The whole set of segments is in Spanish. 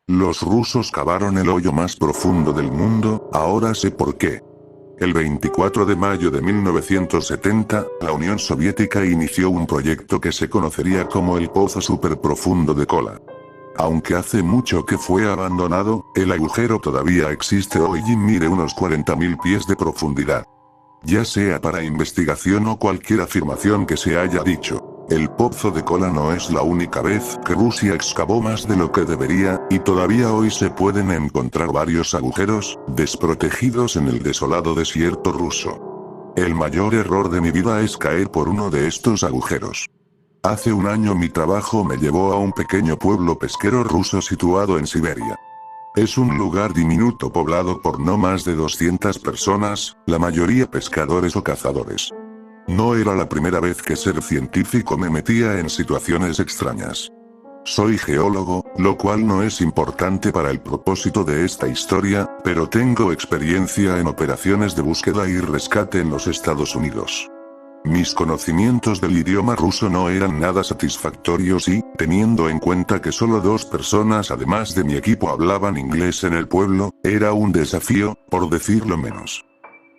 Los rusos cavaron el hoyo más profundo del mundo, ahora sé por qué. El 24 de mayo de 1970, la Unión Soviética inició un proyecto que se conocería como el Pozo Superprofundo de Kola. Aunque hace mucho que fue abandonado, el agujero todavía existe hoy y mide unos 40.000 pies de profundidad. Ya sea para investigación o cualquier afirmación que se haya dicho, el Pozo de Kola no es la única vez que Rusia excavó más de lo que debería, y todavía hoy se pueden encontrar varios agujeros, desprotegidos en el desolado desierto ruso. El mayor error de mi vida es caer por uno de estos agujeros. Hace un año mi trabajo me llevó a un pequeño pueblo pesquero ruso situado en Siberia. Es un lugar diminuto poblado por no más de 200 personas, la mayoría pescadores o cazadores. No era la primera vez que ser científico me metía en situaciones extrañas. Soy geólogo, lo cual no es importante para el propósito de esta historia, pero tengo experiencia en operaciones de búsqueda y rescate en los Estados Unidos. Mis conocimientos del idioma ruso no eran nada satisfactorios y, teniendo en cuenta que solo 2 personas además de mi equipo hablaban inglés en el pueblo, era un desafío, por decirlo menos.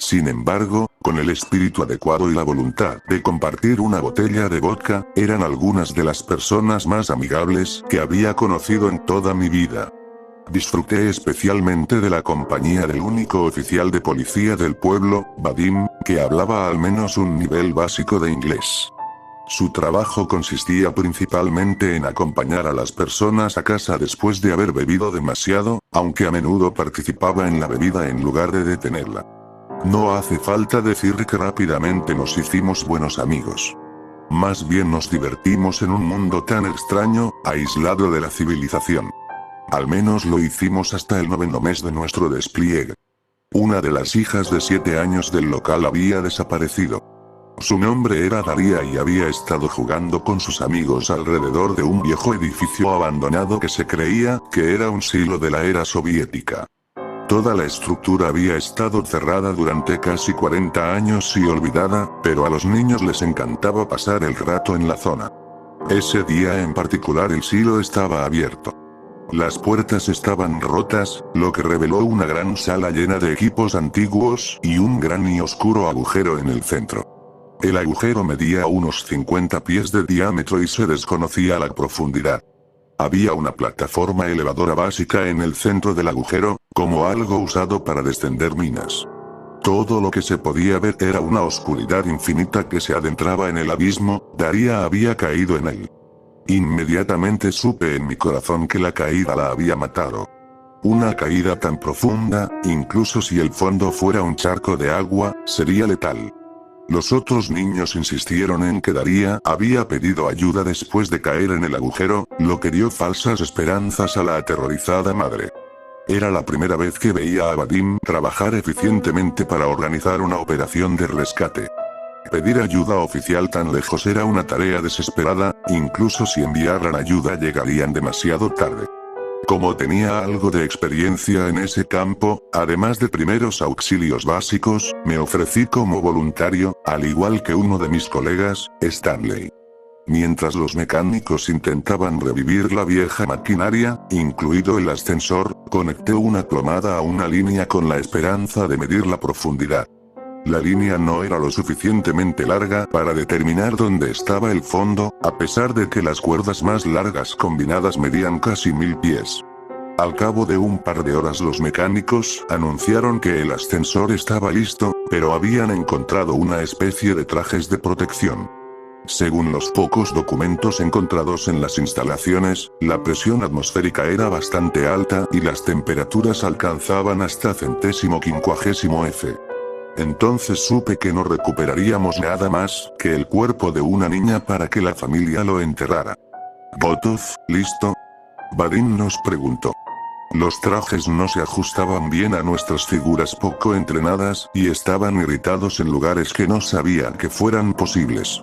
Sin embargo, con el espíritu adecuado y la voluntad de compartir una botella de vodka, eran algunas de las personas más amigables que había conocido en toda mi vida. Disfruté especialmente de la compañía del único oficial de policía del pueblo, Vadim, que hablaba al menos un nivel básico de inglés. Su trabajo consistía principalmente en acompañar a las personas a casa después de haber bebido demasiado, aunque a menudo participaba en la bebida en lugar de detenerla. No hace falta decir que rápidamente nos hicimos buenos amigos. Más bien nos divertimos en un mundo tan extraño, aislado de la civilización. Al menos lo hicimos hasta el 9º mes de nuestro despliegue. Una de las hijas de 7 años del local había desaparecido. Su nombre era Daria y había estado jugando con sus amigos alrededor de un viejo edificio abandonado que se creía que era un silo de la era soviética. Toda la estructura había estado cerrada durante casi 40 años y olvidada, pero a los niños les encantaba pasar el rato en la zona. Ese día en particular el silo estaba abierto. Las puertas estaban rotas, lo que reveló una gran sala llena de equipos antiguos y un gran y oscuro agujero en el centro. El agujero medía unos 50 pies de diámetro y se desconocía la profundidad. Había una plataforma elevadora básica en el centro del agujero, como algo usado para descender minas. Todo lo que se podía ver era una oscuridad infinita que se adentraba en el abismo. Daria había caído en él. Inmediatamente supe en mi corazón que la caída la había matado. Una caída tan profunda, incluso si el fondo fuera un charco de agua, sería letal. Los otros niños insistieron en que Daria había pedido ayuda después de caer en el agujero, lo que dio falsas esperanzas a la aterrorizada madre. Era la primera vez que veía a Vadim trabajar eficientemente para organizar una operación de rescate. Pedir ayuda oficial tan lejos era una tarea desesperada, incluso si enviaran ayuda llegarían demasiado tarde. Como tenía algo de experiencia en ese campo, además de primeros auxilios básicos, me ofrecí como voluntario, al igual que uno de mis colegas, Stanley. Mientras los mecánicos intentaban revivir la vieja maquinaria, incluido el ascensor, conecté una plomada a una línea con la esperanza de medir la profundidad. La línea no era lo suficientemente larga para determinar dónde estaba el fondo, a pesar de que las cuerdas más largas combinadas medían casi 1000 pies. Al cabo de un par de horas los mecánicos anunciaron que el ascensor estaba listo, pero habían encontrado una especie de trajes de protección. Según los pocos documentos encontrados en las instalaciones, la presión atmosférica era bastante alta y las temperaturas alcanzaban hasta 150° F. Entonces supe que no recuperaríamos nada más que el cuerpo de una niña para que la familia lo enterrara. ¿Botov, listo? Vadim nos preguntó. Los trajes no se ajustaban bien a nuestras figuras poco entrenadas y estaban irritados en lugares que no sabía que fueran posibles.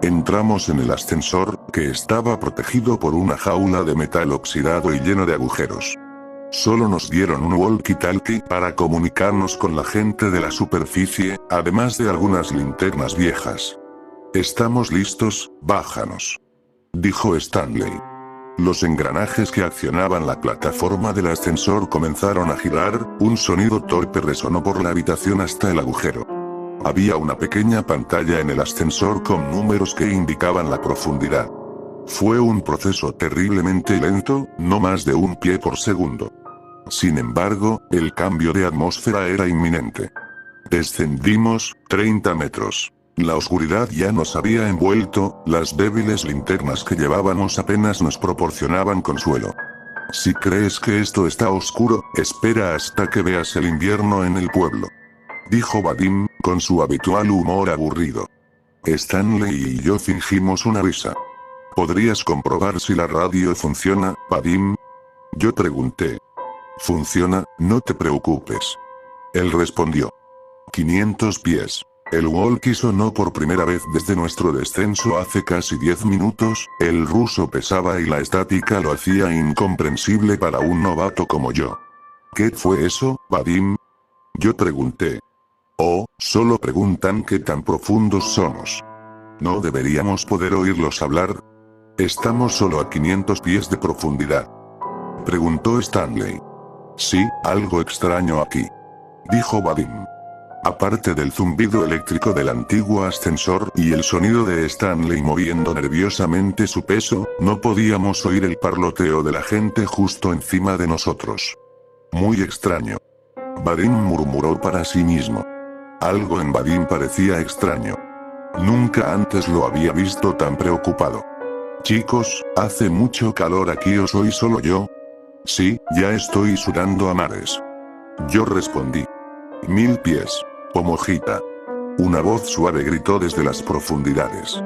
Entramos en el ascensor, que estaba protegido por una jaula de metal oxidado y lleno de agujeros. Solo nos dieron un walkie-talkie para comunicarnos con la gente de la superficie, además de algunas linternas viejas. «Estamos listos, bájanos», dijo Stanley. Los engranajes que accionaban la plataforma del ascensor comenzaron a girar, un sonido torpe resonó por la habitación hasta el agujero. Había una pequeña pantalla en el ascensor con números que indicaban la profundidad. Fue un proceso terriblemente lento, no más de 1 pie por segundo. Sin embargo, el cambio de atmósfera era inminente. Descendimos 30 metros. La oscuridad ya nos había envuelto, las débiles linternas que llevábamos apenas nos proporcionaban consuelo. Si crees que esto está oscuro, espera hasta que veas el invierno en el pueblo. Dijo Vadim, con su habitual humor aburrido. Stanley y yo fingimos una risa. ¿Podrías comprobar si la radio funciona, Vadim? Yo pregunté. Funciona, no te preocupes. Él respondió. 500 pies. El walkie sonó por primera vez desde nuestro descenso hace casi 10 minutos, el ruso pesaba y la estática lo hacía incomprensible para un novato como yo. ¿Qué fue eso, Vadim? Yo pregunté. Oh, solo preguntan qué tan profundos somos. ¿No deberíamos poder oírlos hablar? Estamos solo a 500 pies de profundidad. Preguntó Stanley. Sí, algo extraño aquí. Dijo Vadim. Aparte del zumbido eléctrico del antiguo ascensor y el sonido de Stanley moviendo nerviosamente su peso, no podíamos oír el parloteo de la gente justo encima de nosotros. Muy extraño. Vadim murmuró para sí mismo. Algo en Vadim parecía extraño. Nunca antes lo había visto tan preocupado. Chicos, ¿hace mucho calor aquí o soy solo yo? Sí, ya estoy sudando a mares. Yo respondí. 1000 pies. Pomojita. Una voz suave gritó desde las profundidades.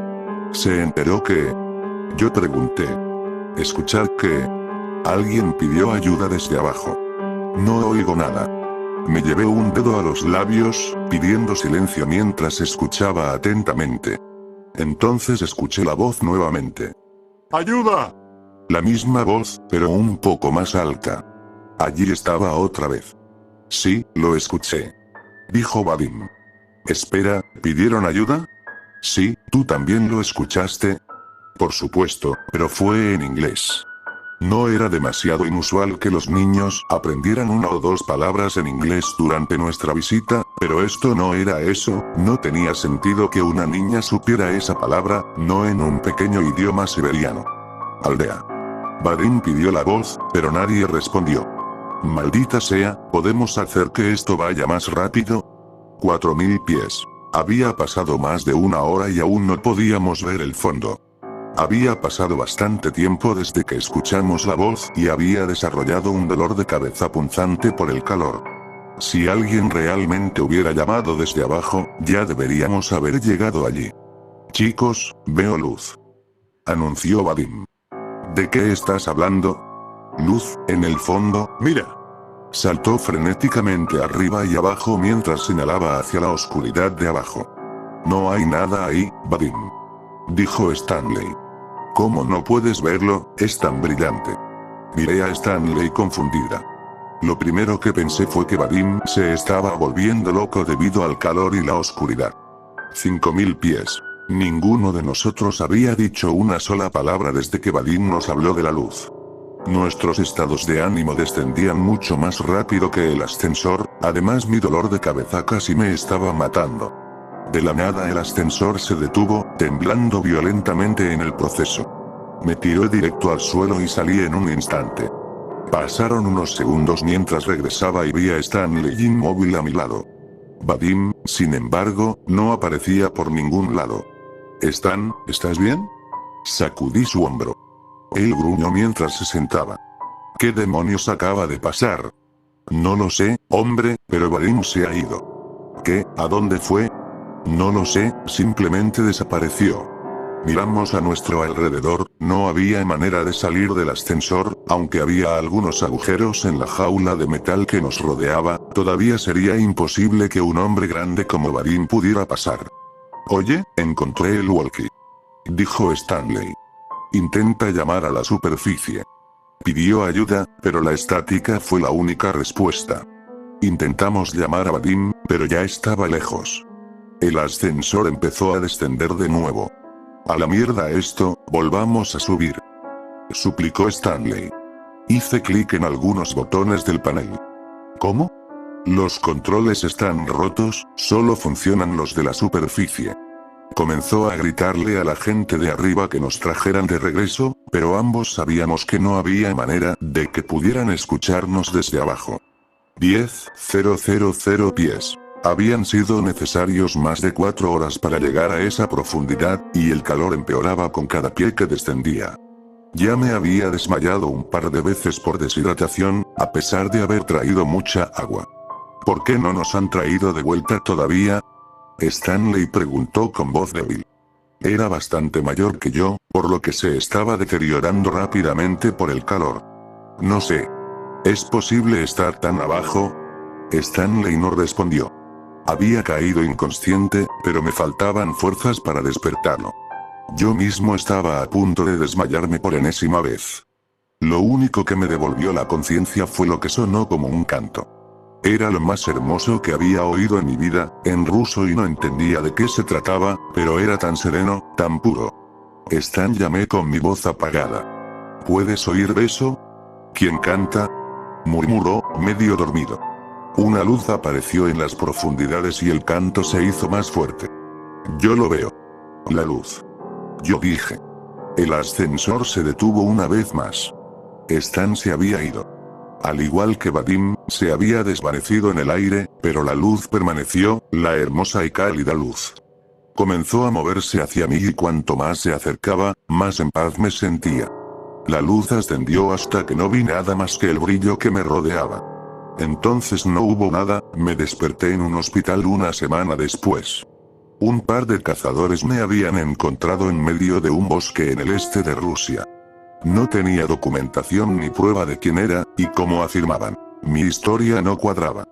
¿Se enteró que? Yo pregunté. ¿Escuchar qué? Alguien pidió ayuda desde abajo. No oigo nada. Me llevé un dedo a los labios, pidiendo silencio mientras escuchaba atentamente. Entonces escuché la voz nuevamente. ¡Ayuda! La misma voz, pero un poco más alta. Allí estaba otra vez. Sí, lo escuché. Dijo Vadim. Espera, ¿pidieron ayuda? Sí, ¿tú también lo escuchaste? Por supuesto, pero fue en inglés. No era demasiado inusual que los niños aprendieran 1 o 2 palabras en inglés durante nuestra visita, pero esto no era eso, no tenía sentido que una niña supiera esa palabra, no en un pequeño idioma siberiano. Aldea. Vadim pidió la voz, pero nadie respondió. Maldita sea, ¿podemos hacer que esto vaya más rápido? 4000 pies. Había pasado más de 1 hora y aún no podíamos ver el fondo. Había pasado bastante tiempo desde que escuchamos la voz y había desarrollado un dolor de cabeza punzante por el calor. Si alguien realmente hubiera llamado desde abajo, ya deberíamos haber llegado allí. Chicos, veo luz. Anunció Vadim. ¿De qué estás hablando? Luz, en el fondo, mira. Saltó frenéticamente arriba y abajo mientras señalaba hacia la oscuridad de abajo. No hay nada ahí, Vadim. Dijo Stanley. ¿Cómo no puedes verlo? Es tan brillante. Miré a Stanley confundida. Lo primero que pensé fue que Vadim se estaba volviendo loco debido al calor y la oscuridad. 5000 pies. Ninguno de nosotros había dicho una sola palabra desde que Vadim nos habló de la luz. Nuestros estados de ánimo descendían mucho más rápido que el ascensor, además mi dolor de cabeza casi me estaba matando. De la nada el ascensor se detuvo, temblando violentamente en el proceso. Me tiró directo al suelo y salí en un instante. Pasaron unos segundos mientras regresaba y vi a Stanley inmóvil a mi lado. Vadim, sin embargo, no aparecía por ningún lado. Stan, ¿estás bien? Sacudí su hombro. Él gruñó mientras se sentaba. ¿Qué demonios acaba de pasar? No lo sé, hombre, pero Vadim se ha ido. ¿Qué? ¿A dónde fue? No lo sé, simplemente desapareció. Miramos a nuestro alrededor, no había manera de salir del ascensor, aunque había algunos agujeros en la jaula de metal que nos rodeaba, todavía sería imposible que un hombre grande como Vadim pudiera pasar. Oye, encontré el walkie. Dijo Stanley. Intenta llamar a la superficie. Pidió ayuda, pero la estática fue la única respuesta. Intentamos llamar a Vadim, pero ya estaba lejos. El ascensor empezó a descender de nuevo. A la mierda esto, volvamos a subir. suplicó Stanley. Hice clic en algunos botones del panel. ¿Cómo? Los controles están rotos, solo funcionan los de la superficie. Comenzó a gritarle a la gente de arriba que nos trajeran de regreso, pero ambos sabíamos que no había manera de que pudieran escucharnos desde abajo. 10.000 pies. Habían sido necesarios más de 4 horas para llegar a esa profundidad, y el calor empeoraba con cada pie que descendía. Ya me había desmayado un par de veces por deshidratación, a pesar de haber traído mucha agua. ¿Por qué no nos han traído de vuelta todavía? Stanley preguntó con voz débil. Era bastante mayor que yo, por lo que se estaba deteriorando rápidamente por el calor. No sé. ¿Es posible estar tan abajo? Stanley no respondió. Había caído inconsciente, pero me faltaban fuerzas para despertarlo. Yo mismo estaba a punto de desmayarme por enésima vez. Lo único que me devolvió la conciencia fue lo que sonó como un canto. Era lo más hermoso que había oído en mi vida, en ruso, y no entendía de qué se trataba, pero era tan sereno, tan puro. Stan, llamé con mi voz apagada. ¿Puedes oír eso? ¿Quién canta? Murmuró, medio dormido. Una luz apareció en las profundidades y el canto se hizo más fuerte. Yo lo veo. La luz. Yo dije. El ascensor se detuvo una vez más. Stan se había ido. Al igual que Vadim, se había desvanecido en el aire, pero la luz permaneció, la hermosa y cálida luz. Comenzó a moverse hacia mí y cuanto más se acercaba, más en paz me sentía. La luz ascendió hasta que no vi nada más que el brillo que me rodeaba. Entonces no hubo nada, me desperté en un hospital una semana después. Un par de cazadores me habían encontrado en medio de un bosque en el este de Rusia. No tenía documentación ni prueba de quién era, y como afirmaban, mi historia no cuadraba.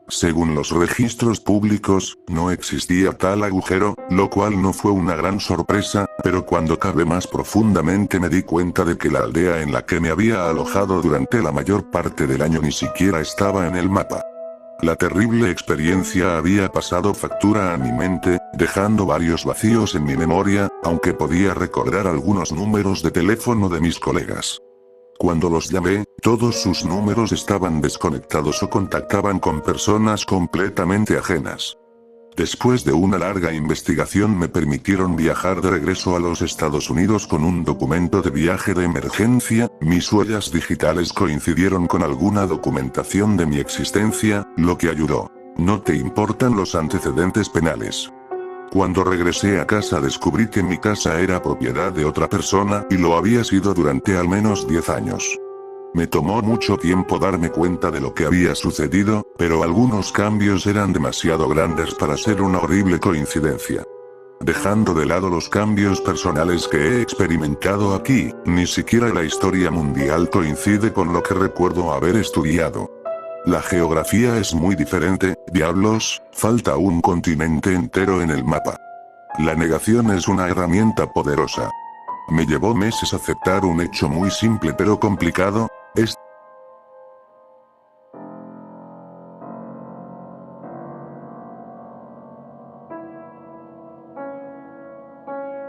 Según los registros públicos, no existía tal agujero, lo cual no fue una gran sorpresa, pero cuando cavé más profundamente me di cuenta de que la aldea en la que me había alojado durante la mayor parte del año ni siquiera estaba en el mapa. La terrible experiencia había pasado factura a mi mente, dejando varios vacíos en mi memoria, aunque podía recordar algunos números de teléfono de mis colegas. Cuando los llamé, todos sus números estaban desconectados o contactaban con personas completamente ajenas. Después de una larga investigación me permitieron viajar de regreso a los Estados Unidos con un documento de viaje de emergencia, mis huellas digitales coincidieron con alguna documentación de mi existencia, lo que ayudó. No te importan los antecedentes penales. Cuando regresé a casa descubrí que mi casa era propiedad de otra persona y lo había sido durante al menos 10 años. Me tomó mucho tiempo darme cuenta de lo que había sucedido, pero algunos cambios eran demasiado grandes para ser una horrible coincidencia. Dejando de lado los cambios personales que he experimentado aquí, ni siquiera la historia mundial coincide con lo que recuerdo haber estudiado. La geografía es muy diferente, diablos, falta un continente entero en el mapa. La negación es una herramienta poderosa. Me llevó meses aceptar un hecho muy simple pero complicado,